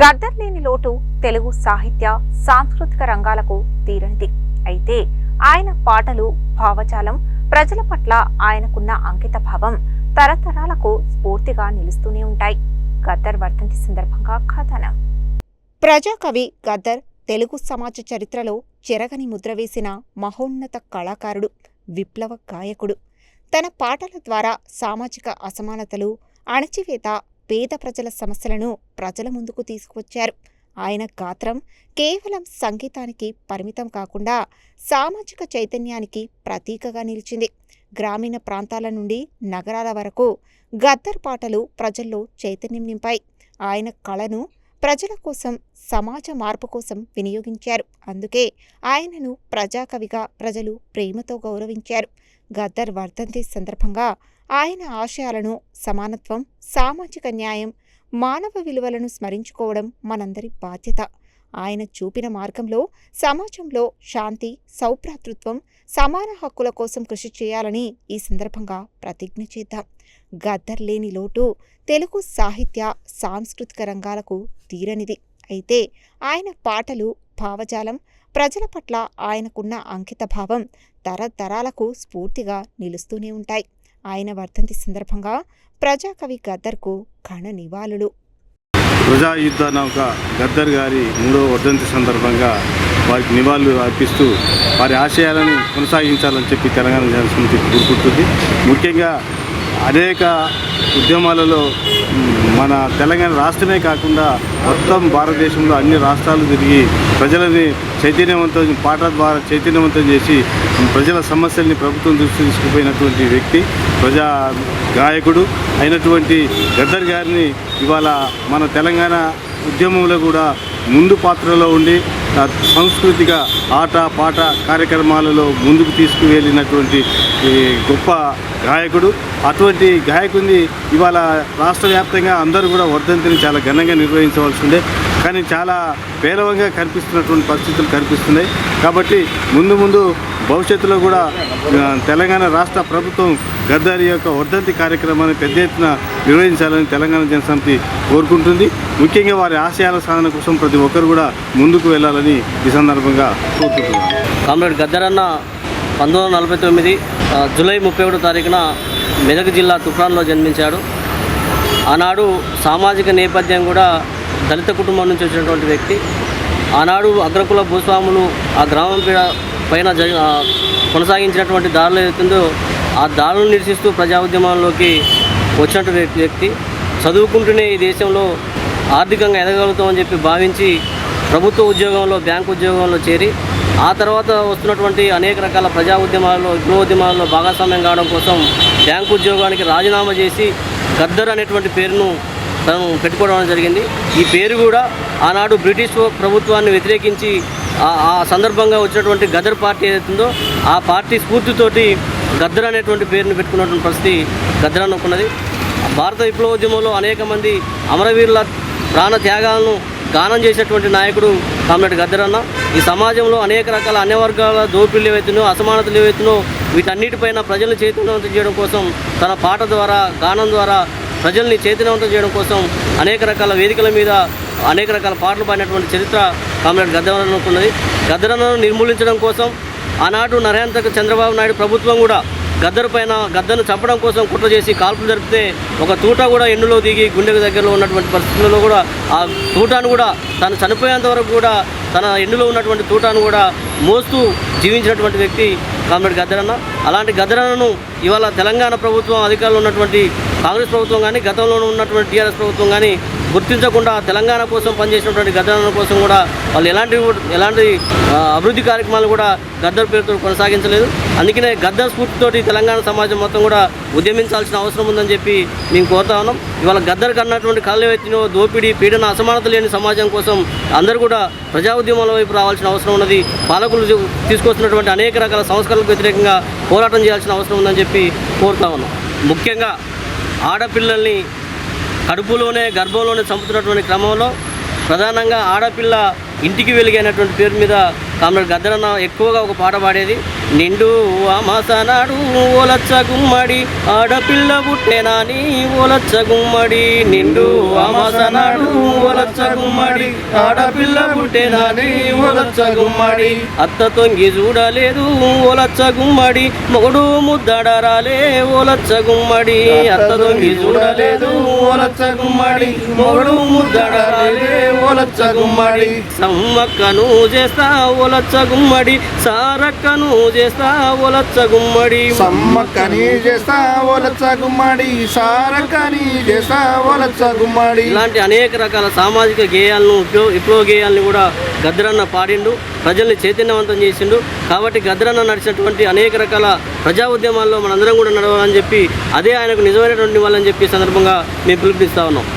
గద్దర్ లేని లోటు తెలుగు సాహిత్య సాంస్కృతిక రంగాలకు తీరనిది. అయితే ఆయన పాటలు, భావజాలం, ప్రజల పట్ల ఆయనకున్న అంకిత భావం తరతరాలకు స్ఫూర్తిగా నిలుస్తూనే ఉంటాయి. గద్దర్ వర్ధంతి సందర్భంగా కథనం. ప్రజాకవి గద్దర్ తెలుగు సమాజ చరిత్రలో చెరగని ముద్ర వేసిన మహోన్నత కళాకారుడు, విప్లవ గాయకుడు. తన పాటల ద్వారా సామాజిక అసమానతలు, అణచివేత, పేద ప్రజల సమస్యలను ప్రజల ముందుకు తీసుకువచ్చారు. ఆయన గాత్రం కేవలం సంగీతానికి పరిమితం కాకుండా సామాజిక చైతన్యానికి ప్రతీకగా నిలిచింది. గ్రామీణ ప్రాంతాల నుండి నగరాల వరకు గద్దర్ పాటలు ప్రజల్లో చైతన్యం నింపాయి. ఆయన కళను ప్రజల కోసం, సమాజ మార్పు కోసం వినియోగించారు. అందుకే ఆయనను ప్రజాకవిగా ప్రజలు ప్రేమతో గౌరవించారు. గద్దర్ వర్ధంతి సందర్భంగా ఆయన ఆశయాలను, సమానత్వం, సామాజిక న్యాయం, మానవ విలువలను స్మరించుకోవడం మనందరి బాధ్యత. ఆయన చూపిన మార్గంలో సమాజంలో శాంతి, సౌభ్రాతృత్వం, సమాన హక్కుల కోసం కృషి చేయాలని ఈ సందర్భంగా ప్రతిజ్ఞ చేద్దాం. గద్దర్ లేని లోటు తెలుగు సాహిత్య సాంస్కృతిక రంగాలకు తీరనిది. అయితే ఆయన పాటలు, భావజాలం, ప్రజల పట్ల ఆయనకున్న అంకిత భావం తరతరాలకు స్ఫూర్తిగా నిలుస్తూనే ఉంటాయి. ఆయన వర్ధంతి సందర్భంగా ప్రజాకవి గద్దర్కు ఘన నివాళులు. ప్రజాయుద్ధ నౌక గద్దర్ గారి 3వ వర్ధంతి సందర్భంగా వారికి నివాళులు అర్పిస్తూ వారి ఆశయాలను కొనసాగించాలని చెప్పి తెలంగాణ జనసమితి కోరుకుంటుంది. ముఖ్యంగా అనేక ఉద్యమాలలో మన తెలంగాణ రాష్ట్రమే కాకుండా మొత్తం భారతదేశంలో అన్ని రాష్ట్రాలు తిరిగి ప్రజలని చైతన్యవంతం, పాటల ద్వారా చైతన్యవంతం చేసి ప్రజల సమస్యల్ని ప్రభుత్వం దృష్టి తీసుకుపోయినటువంటి వ్యక్తి, ప్రజా గాయకుడు అయినటువంటి గద్దర్ గారిని ఇవాళ మన తెలంగాణ ఉద్యమంలో కూడా ముందు పాత్రలో ఉండి సాంస్కృతిక ఆట పాట కార్యక్రమాలలో ముందుకు తీసుకువెళ్ళినటువంటి గొప్ప గాయకుడు. అటువంటి గాయకుడిని ఇవాళ రాష్ట్ర వ్యాప్తంగా అందరూ కూడా వర్ధంతిని చాలా ఘనంగా నిర్వహించవలసి ఉండే, కానీ చాలా పేలవంగా కనిపిస్తున్నటువంటి పరిస్థితులు కనిపిస్తున్నాయి. కాబట్టి ముందు భవిష్యత్తులో కూడా తెలంగాణ రాష్ట్ర ప్రభుత్వం గద్దర్ యొక్క వర్ధంతి కార్యక్రమాన్ని పెద్ద ఎత్తున నిర్వహించాలని తెలంగాణ జనసమితి కోరుకుంటుంది. ముఖ్యంగా వారి ఆశయాల సాధన కోసం ప్రతి ఒక్కరు కూడా ముందుకు వెళ్ళాలని ఈ సందర్భంగా కోరుకుంటున్నాను. కామ్రేడ్ గద్దర్ అన్న 1949 జూలై 31వ తారీఖున మెదక్ జిల్లా తుఫ్రాన్లో జన్మించాడు. ఆనాడు సామాజిక నేపథ్యం కూడా దళిత కుటుంబం నుంచి వచ్చినటువంటి వ్యక్తి. ఆనాడు అగ్రకుల భూస్వాములు ఆ గ్రామం పైన కొనసాగించినటువంటి దాడులు ఏదైతుందో ఆ దాడులను నిరసిస్తూ ప్రజా ఉద్యమంలోకి వచ్చినటువంటి వ్యక్తి. చదువుకుంటూనే ఈ దేశంలో ఆర్థికంగా ఎదగలుగుతామని చెప్పి భావించి ప్రభుత్వ ఉద్యోగంలో, బ్యాంకు ఉద్యోగంలో చేరి ఆ తర్వాత వస్తున్నటువంటి అనేక రకాల ప్రజా ఉద్యమాల్లో, విప్లవోద్యమాల్లో భాగస్వామ్యం కావడం కోసం బ్యాంకు ఉద్యోగానికి రాజీనామా చేసి గద్దర్ అనేటువంటి పేరును తను పెట్టుకోవడం జరిగింది. ఈ పేరు కూడా ఆనాడు బ్రిటిష్ ప్రభుత్వాన్ని వ్యతిరేకించి ఆ సందర్భంగా వచ్చినటువంటి గద్దర్ పార్టీ ఏదైతుందో ఆ పార్టీ స్ఫూర్తితోటి గద్దర్ అనేటువంటి పేరును పెట్టుకున్నటువంటి పరిస్థితి గద్దర్ అనుకున్నది. భారత విప్లవోద్యమంలో అనేక మంది అమరవీరుల ప్రాణ త్యాగాలను గానం చేసేటువంటి నాయకుడు కామ్రేడ్ గద్దర్ అన్న. ఈ సమాజంలో అనేక రకాల అన్ని వర్గాల దోపిడీలు ఏవైతున్నాయో, అసమానతలు ఏవైతున్నాయో వీటన్నిటిపైన ప్రజల్ని చైతన్యవంతం చేయడం కోసం తన పాట ద్వారా, గానం ద్వారా ప్రజల్ని చైతన్యవంతం చేయడం కోసం అనేక రకాల వేదికల మీద అనేక రకాల పాటలు పాడినటువంటి చరిత్ర కామ్రేడ్ గద్దర్ అనుకున్నది. గద్దర్ అన్నను నిర్మూలించడం కోసం ఆనాడు నరేంద్ర చంద్రబాబు నాయుడు ప్రభుత్వం కూడా గద్దర్ను చంపడం కోసం కుట్ర చేసి కాల్పులు జరిపితే ఒక తూట కూడా ఎండులో దిగి గుండెకు దగ్గరలో ఉన్నటువంటి పరిస్థితుల్లో కూడా ఆ తూటాను కూడా తను చనిపోయేంత వరకు కూడా తన ఎండులో ఉన్నటువంటి తూటాను కూడా మోస్తూ జీవించినటువంటి వ్యక్తి కామ్రేడ్ గద్దర్ అన్న. అలాంటి గద్దర్ అన్నను ఇవాళ తెలంగాణ ప్రభుత్వం అధికారంలో ఉన్నటువంటి కాంగ్రెస్ ప్రభుత్వం కానీ, గతంలో ఉన్నటువంటి టీఆర్ఎస్ ప్రభుత్వం కానీ గుర్తించకుండా తెలంగాణ కోసం పనిచేసినటువంటి గద్దర్ అన్న కోసం కూడా వాళ్ళు ఎలాంటి అభివృద్ధి కార్యక్రమాలు కూడా గద్దర్ పేరుతో కొనసాగించలేదు. అందుకనే గద్దర్ స్ఫూర్తితోటి తెలంగాణ సమాజం మొత్తం కూడా ఉద్యమించాల్సిన అవసరం ఉందని చెప్పి మేము కోరుతా ఉన్నాం. ఇవాళ గద్దర్ కన్నటువంటి కళ్ళెత్తినో దోపిడీ, పీడన, అసమానత లేని సమాజం కోసం అందరూ కూడా ప్రజా ఉద్యమాల వైపు రావాల్సిన అవసరం ఉన్నది. పాలకులు తీసుకొస్తున్నటువంటి అనేక రకాల సంస్కరణలకు వ్యతిరేకంగా పోరాటం చేయాల్సిన అవసరం ఉందని చెప్పి కోరుతా ఉన్నాం. ముఖ్యంగా ఆడపిల్లల్ని కడుపులోనే, గర్భంలోనే చంపుతున్నటువంటి క్రమంలో ప్రధానంగా ఆడపిల్ల ఇంటికి వెలిగైనటువంటి పేరు మీద కామ్రేడ్ గద్దరన్న ఎక్కువగా ఒక పాట పాడేది, నిండు అమాసనాడు ఓలచ్చ గుమ్మడి ఆడపిల్ల పుట్టేనాని ఓలచ్చ గుమ్మడి, నిండు అమాసనాడు ఓలచ్చ గుమ్మడి ఆడపిల్ల పుట్టేనాని ఓలచ్చ గుమ్మడి, అత్త తొంగి చూడలేదు ఓలచ్చ గుమ్మడి మొగుడు ముద్దడరాలే ఓలచ్చ గుమ్మడి, అత్త తొంగి చూడలేదు ఓలచ్చ గుమ్మడి మొగుడు ముద్దడరాలే ఓలచ్చ గుమ్మడి, సమ్మక్కను చేస్తా ఓలచ్చ గుమ్మడి సారక్కను చేస్తా ఓలచ్చ గుమ్మడి, సమ్మక్కని చేస్తా ఓలచ్చ గుమ్మడి సారక్కని చేస్తా ఓలచ్చ గుమ్మడి. ఇలాంటి అనేక రకాల సామాజిక గేయాలను విప్లవ గేయాలను కూడా గద్దరన్న పాడిండు, ప్రజల్ని చైతన్యవంతం చేసిండు. కాబట్టి గద్దరన్న నడిచినటువంటి అనేక రకాల ప్రజా ఉద్యమాల్లో మనందరం కూడా నడవాలని చెప్పి, అదే ఆయనకు నిజమైనటువంటి వాళ్ళని చెప్పి సందర్భంగా మేము పిలుపునిస్తా ఉన్నాం.